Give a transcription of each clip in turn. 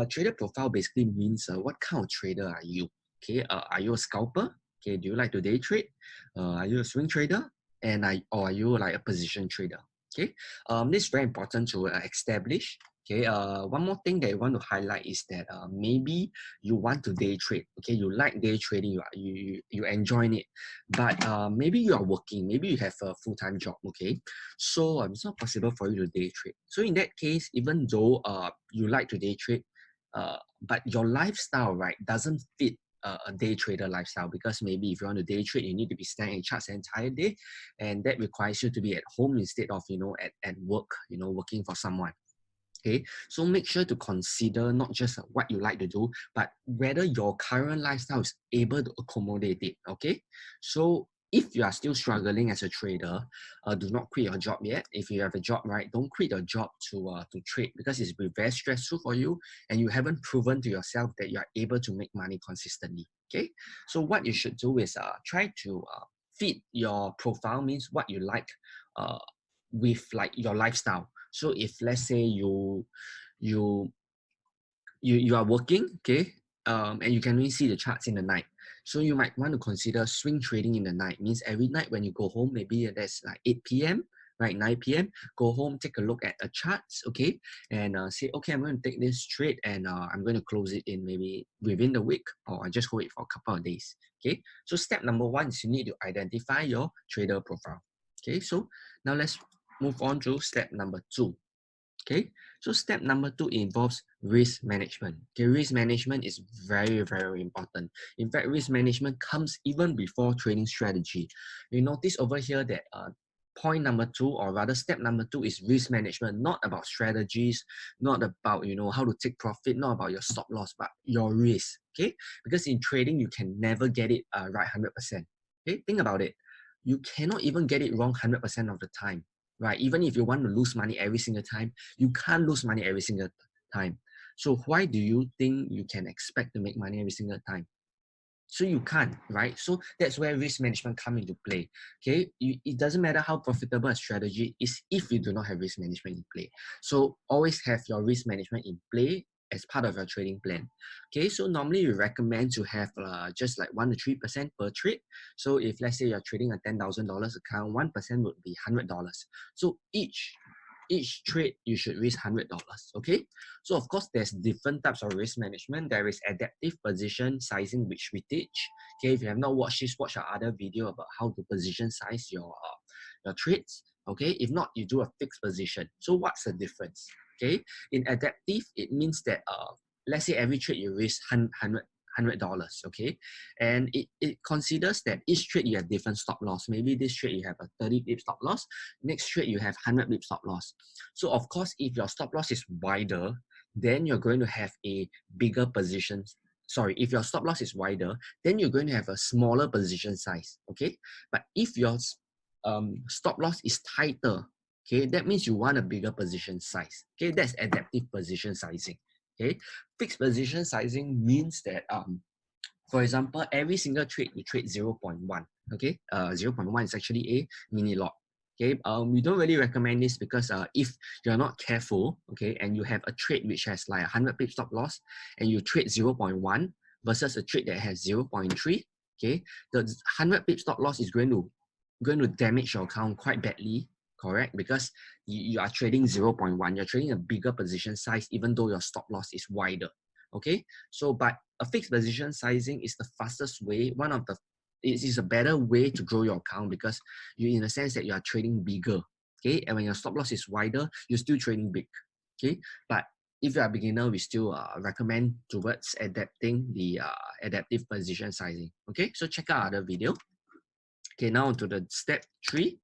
Trader profile basically means what kind of trader are you? Okay, are you a scalper? Okay, do you like to day trade? Are you a swing trader? Or are you like a position trader? Okay, this is very important to establish. Okay, one more thing that I want to highlight is that maybe you want to day trade. Okay, you like day trading, you enjoy it, but maybe you are working, maybe you have a full-time job. Okay, so it's not possible for you to day trade. So in that case, even though you like to day trade, but your lifestyle right doesn't fit a day trader lifestyle, because maybe if you want to day trade, you need to be staring at charts the entire day, and that requires you to be at home instead of at work, working for someone. Okay, so make sure to consider not just what you like to do, but whether your current lifestyle is able to accommodate it. Okay, so if you are still struggling as a trader, do not quit your job yet. If you have a job, right, don't quit your job to trade, because it's been very stressful for you, and you haven't proven to yourself that you are able to make money consistently. Okay, so what you should do is try to fit your profile, means what you like, uh, with like your lifestyle. So if let's say you you are working, okay, and you can only see the charts in the night, so you might want to consider swing trading in the night. Means every night when you go home, maybe that's like 8 p.m., right, 9 p.m., go home, take a look at the charts, okay, and say, okay, I'm going to take this trade, and I'm going to close it in maybe within the week, or I just hold it for a couple of days. Okay, so step number one is you need to identify your trader profile. Okay, so now let's move on to step number two. Okay, so step number two involves risk management. Okay, risk management is very, very important. In fact, risk management comes even before trading strategy. You notice over here that point number two, or rather step number two, is risk management, not about strategies, not about how to take profit, not about your stop loss, but your risk. Okay, because in trading you can never get it right 100%. Okay, think about it. You cannot even get it wrong 100% of the time, right? Even if you want to lose money every single time, you can't lose money every single time. So why do you think you can expect to make money every single time? So you can't, right? So that's where risk management come into play. Okay, it doesn't matter how profitable a strategy is if you do not have risk management in play. So always have your risk management in play as part of your trading plan. Okay, so normally we recommend to have just like 1 to 3% per trade. So if let's say you're trading a $10,000 account, 1% would be $100. So each trade you should risk $100. Okay, so of course there's different types of risk management. There is adaptive position sizing, which we teach. Okay, if you have not watched this, watch our other video about how to position size your trades. Okay, if not, you do a fixed position. So what's the difference? Okay, in adaptive, it means that let's say every trade you risk $100, okay, and it considers that each trade you have different stop loss. Maybe this trade you have a 30 pip stop loss, next trade you have 100 pip stop loss. So of course, if your stop loss is wider, then you're going to have a bigger position. Sorry, if your stop loss is wider, then you're going to have a smaller position size. Okay, but if your stop loss is tighter, okay, that means you want a bigger position size. Okay, that's adaptive position sizing. Okay, fixed position sizing means that for example, every single trade you trade 0.1. Okay, 0.1 is actually a mini lot. Okay, we don't really recommend this because if you're not careful, okay, and you have a trade which has like 100 pip stop loss, and you trade 0.1 versus a trade that has 0.3, okay, the 100 pip stop loss is going to damage your account quite badly, correct? Because you are trading 0.1, you're trading a bigger position size even though your stop loss is wider. Okay, so but a fixed position sizing is the fastest way, it is a better way to grow your account, because you, in a sense that you are trading bigger. Okay, and when your stop loss is wider, you're still trading big. Okay, but if you are a beginner, we still recommend towards adapting the adaptive position sizing. Okay, so check out other video. Okay, now to the step three.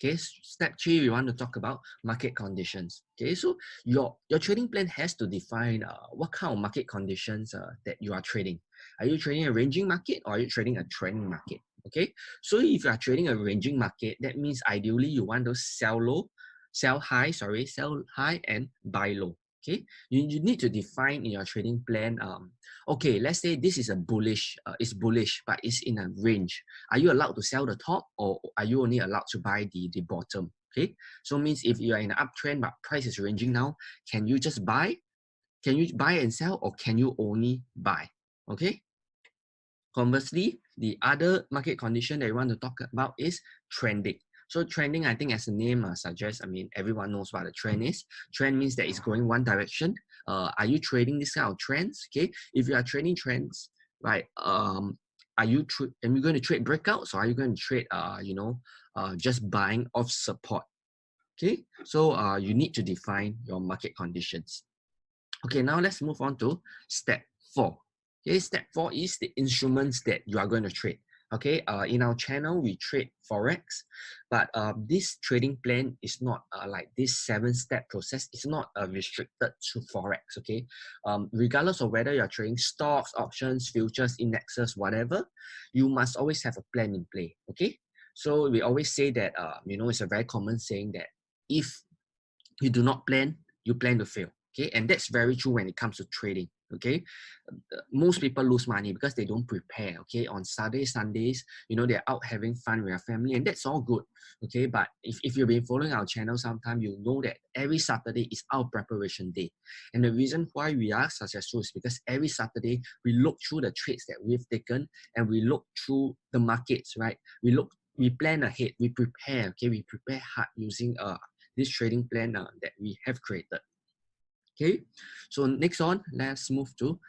Okay, step three, we want to talk about market conditions. Okay, so your trading plan has to define what kind of market conditions that you are trading. Are you trading a ranging market, or are you trading a trending market? Okay, so if you are trading a ranging market, that means ideally you want to sell high and buy low. Okay, you need to define in your trading plan. Okay, let's say this is it's bullish, but it's in a range. Are you allowed to sell the top, or are you only allowed to buy the bottom? Okay, so means if you are in an uptrend but price is ranging now, can you just buy, Can you buy and sell, or can you only buy? Okay. Conversely, the other market condition that we want to talk about is trending. So trending, I think as the name suggests, I mean, everyone knows what a trend is. Trend means that it's going one direction. Are you trading this kind of trends? Okay. If you are trading trends, right, are you going to trade breakouts, or are you going to trade, just buying off support? Okay. So you need to define your market conditions. Okay, now let's move on to step 4. Okay, step 4 is the instruments that you are going to trade. Okay, in our channel, we trade Forex, but this trading plan is not like this 7-step process. It's not restricted to Forex. Okay, regardless of whether you're trading stocks, options, futures, indexes, whatever, you must always have a plan in play. Okay, so we always say that, it's a very common saying that if you do not plan, you plan to fail. Okay, and that's very true when it comes to trading. Okay, most people lose money because they don't prepare. Okay, on Saturdays, Sundays, they're out having fun with their family, and that's all good. Okay, but if you've been following our channel sometime, you know that every Saturday is our preparation day. And the reason why we are successful is because every Saturday we look through the trades that we've taken, and we look through the markets, right? We plan ahead, we prepare. Okay, we prepare hard using this trading plan that we have created. Okay, so next on, let's move to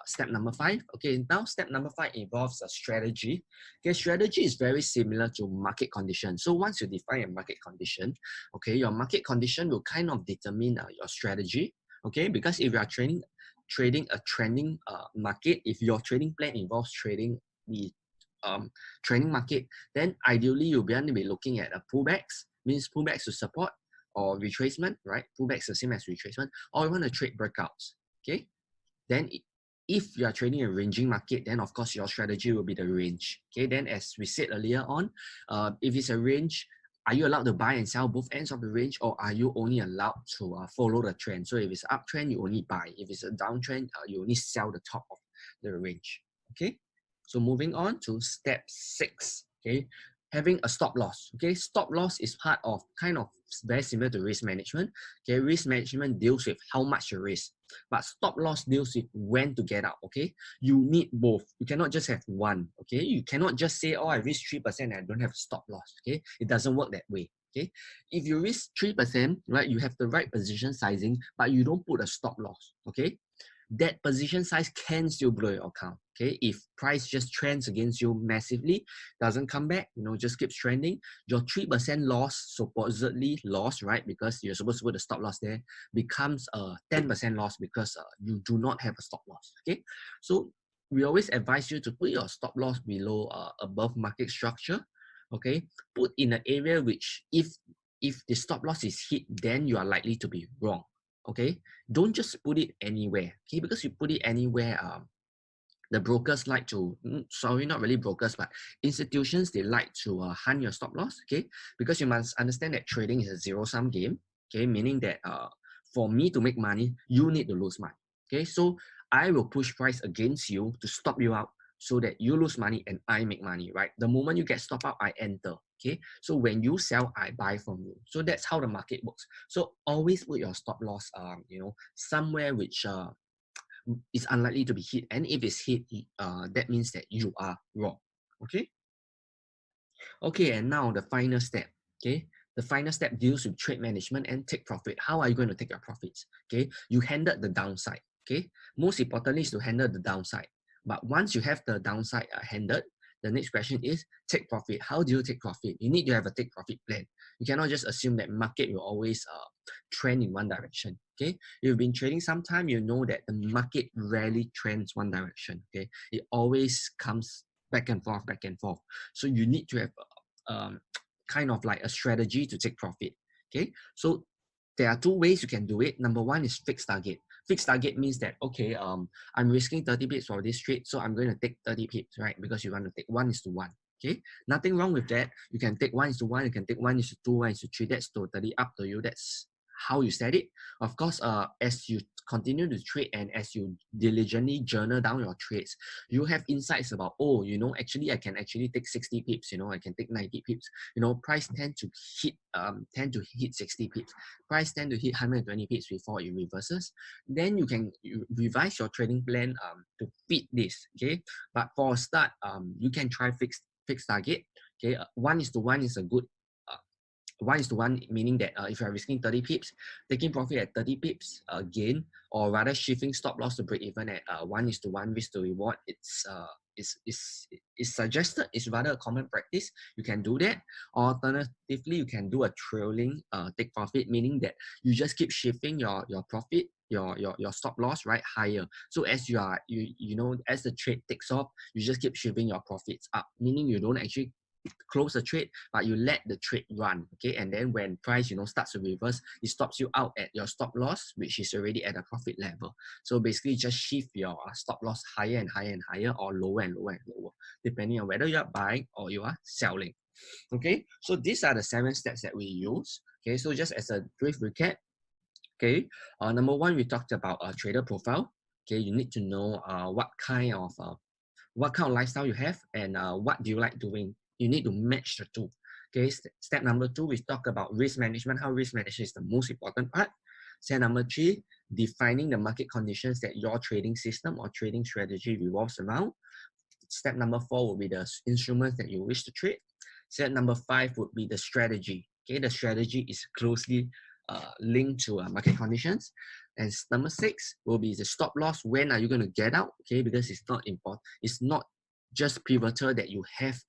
step number 5. Okay, now step number 5 involves a strategy. Okay, strategy is very similar to market condition. So once you define a market condition, okay, your market condition will kind of determine your strategy. Okay, because if you are trading a trending market, if your trading plan involves trading the trending market, then ideally you'll be looking at a pullbacks, means pullbacks to support, or retracement, right? Pullbacks the same as retracement, or you want to trade breakouts. Okay, then if you are trading a ranging market, then of course your strategy will be the range. Okay, then as we said earlier on, if it's a range, are you allowed to buy and sell both ends of the range, or are you only allowed to follow the trend? So if it's an uptrend, you only buy. If it's a downtrend, you only sell the top of the range. Okay, so moving on to step 6. Okay, having a stop loss. Okay, stop loss is part of kind of very similar to risk management. Okay, risk management deals with how much you risk, but stop loss deals with when to get out. Okay, you need both. You cannot just have one. Okay, you cannot just say, oh, I risk 3% and I don't have a stop loss. Okay, it doesn't work that way. Okay, if you risk 3%, right, you have the right position sizing, but you don't put a stop loss. Okay, that position size can still blow your account. Okay, if price just trends against you massively, doesn't come back, just keeps trending, your 3% loss, supposedly loss, right, because you're supposed to put a stop loss there, becomes a 10% loss because you do not have a stop loss. Okay, so we always advise you to put your stop loss below above market structure. Okay, put in an area which if the stop loss is hit, then you are likely to be wrong. Okay, don't just put it anywhere. Okay, because you put it anywhere, the brokers like to, sorry, not really brokers, but institutions, they like to hunt your stop loss. Okay, because you must understand that trading is a zero-sum game. Okay, meaning that for me to make money, you need to lose money. Okay, so I will push price against you to stop you out, so that you lose money and I make money, right? The moment you get stop out, I enter. Okay, so when you sell, I buy from you. So that's how the market works. So always put your stop loss, somewhere which is unlikely to be hit. And if it's hit, that means that you are wrong. Okay. Okay, and now the final step. Okay, the final step deals with trade management and take profit. How are you going to take your profits? Okay, you handled the downside. Okay, most importantly is to handle the downside. But once you have the downside handled, the next question is take profit. How do you take profit? You need to have a take profit plan. You cannot just assume that market will always trend in one direction. Okay, you've been trading some time, you know that the market rarely trends one direction. Okay, it always comes back and forth, back and forth. So you need to have kind of like a strategy to take profit. Okay, so there are 2 ways you can do it. Number 1 is fixed target. Fixed target means that, okay, I'm risking 30 pips for this trade, so I'm going to take 30 pips, right? Because you want to take 1:1. Okay, nothing wrong with that. You can take 1:1, you can take 1:2, 1:3. That's totally up to you. That's how you set it. Of course, as you continue to trade and as you diligently journal down your trades, you have insights about, oh, you know, actually I can actually take 60 pips, you know, I can take 90 pips. You know, price tend to hit 60 pips. Price tend to hit 120 pips before it reverses. Then you revise your trading plan to fit this. Okay. But for a start, you can try fixed target. Okay. 1:1 is a good 1:1, meaning that if you're risking 30 pips, taking profit at 30 pips gain, or rather shifting stop loss to break even at 1:1 risk to reward, it's suggested. It's rather a common practice. You can do that. Alternatively, you can do a trailing take profit, meaning that you just keep shifting your profit, your stop loss right higher. So as you know, as the trade takes off, you just keep shifting your profits up, meaning you don't actually close the trade, but you let the trade run. Okay, and then when price, you know, starts to reverse, it stops you out at your stop loss, which is already at a profit level. So basically just shift your stop loss higher and higher and higher, or lower and lower and lower, depending on whether you are buying or you are selling. Okay, so these are the 7 steps that we use. Okay, so just as a brief recap. Okay, number 1, we talked about a trader profile. Okay, you need to know what kind of lifestyle you have, and what do you like doing. You need to match the two. Okay, step number 2, we talk about risk management, how risk management is the most important part. Step number 3, defining the market conditions that your trading system or trading strategy revolves around. Step number 4 will be the instruments that you wish to trade. Step number 5 would be the strategy. Okay, the strategy is closely linked to market conditions. And number 6 will be the stop loss. When are you going to get out? Okay, because it's not important. It's not just pivotal that you have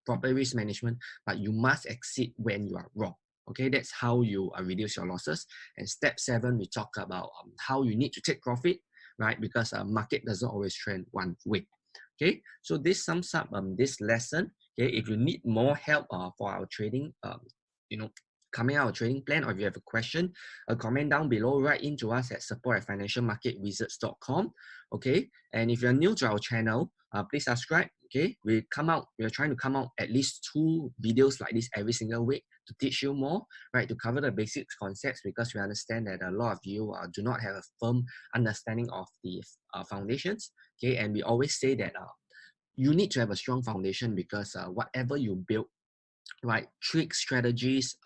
proper risk management, but you must exit when you are wrong. Okay, that's how you reduce your losses. And step 7, we talk about how you need to take profit, right? Because market doesn't always trend one way. Okay, so this sums up this lesson. Okay, if you need more help for our trading, you know, coming out of trading plan, or if you have a question, a comment down below, write into us at support@financialmarketwizards.com. Okay, and if you're new to our channel, please subscribe. Okay, we are trying to come out at least 2 videos like this every single week to teach you more, right? To cover the basic concepts, because we understand that a lot of you do not have a firm understanding of the foundations. Okay, and we always say that you need to have a strong foundation, because whatever you build, right, tricks, strategies,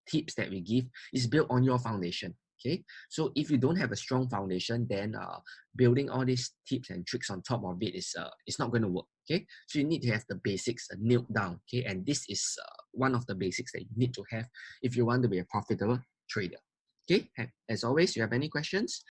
tips that we give is built on your foundation. Okay, so if you don't have a strong foundation, then building all these tips and tricks on top of it is it's not going to work. Okay, so you need to have the basics nailed down. Okay, and this is one of the basics that you need to have if you want to be a profitable trader. Okay, and as always, you have any questions,